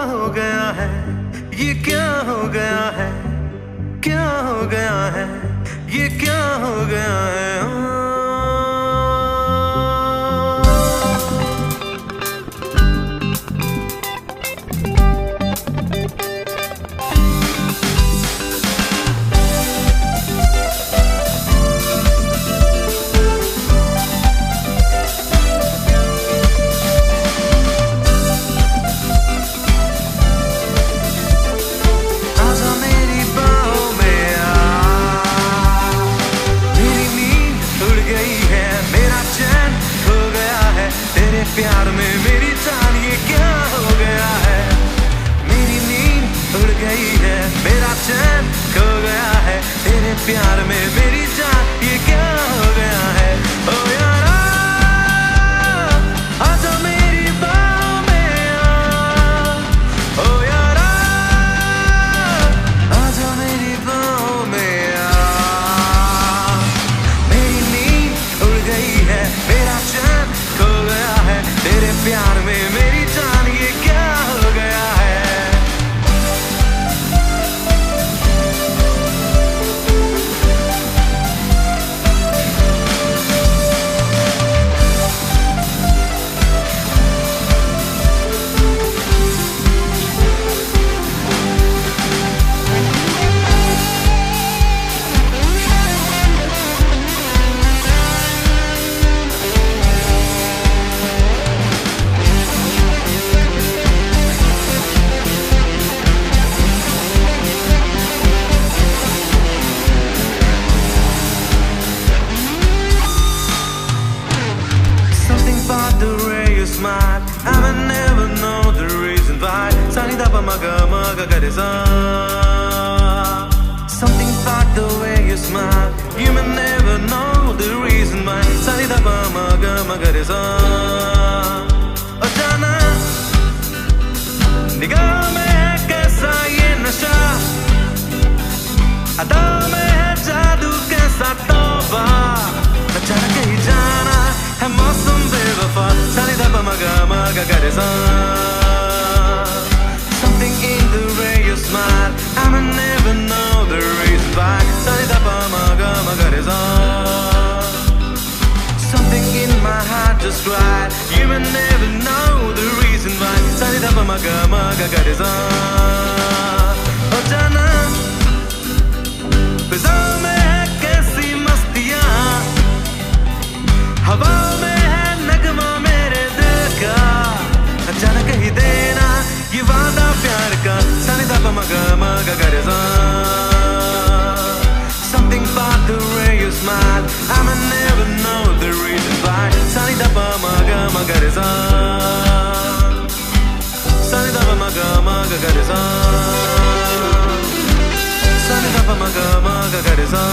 हो गया है, ये क्या हो गया है, क्या हो गया है, ये क्या हो गया है। प्यार में मेरी जान ये क्या हो गया है, मेरी नींद उड़ गई है, मेरा चैन खो गया है, तेरे प्यार में मेरी जान ये क्या हो गया है। ओ यारा आजा मेरी बाहों में आ, ओ यारा आजा मेरी बाहों में आ। मेरी नींद उड़ गई है, मेरा चैन खो गया है, तेरे प्यार में मेरी जान ये क्या हो गया है। The way you smile, I will never know the reason why. Sani da pa ma ga ga re sa. Something about the way you smile, you may never know the reason why. Sani da pa ma ga re sa. Oh jana, निगाह में है कैसा ये नशा, अदा में है जादू कैसा तौबा, न जाना कहीं जाना है मौसम बेवफा। Sani da pa ma ga re sa. Something in the way you smile, I may never know the reason why. Sani da pa ma ga re sa. Something in my heart just right, you may never know the reason why. Sani da pa ma ga re sa. Oh jana फिजाओं में है कैसी मस्तियाँ, हवा में है नगमा मेरे दिल का, अचानक कहीं देना ये वादा प्यार का। Sani da pa ma ga re sa. Something about the way you smile, I may never know the reason why. Sani da pa ma ga re sa. Sani da pa ma ga re sa. Sani da pa ma ga re sa.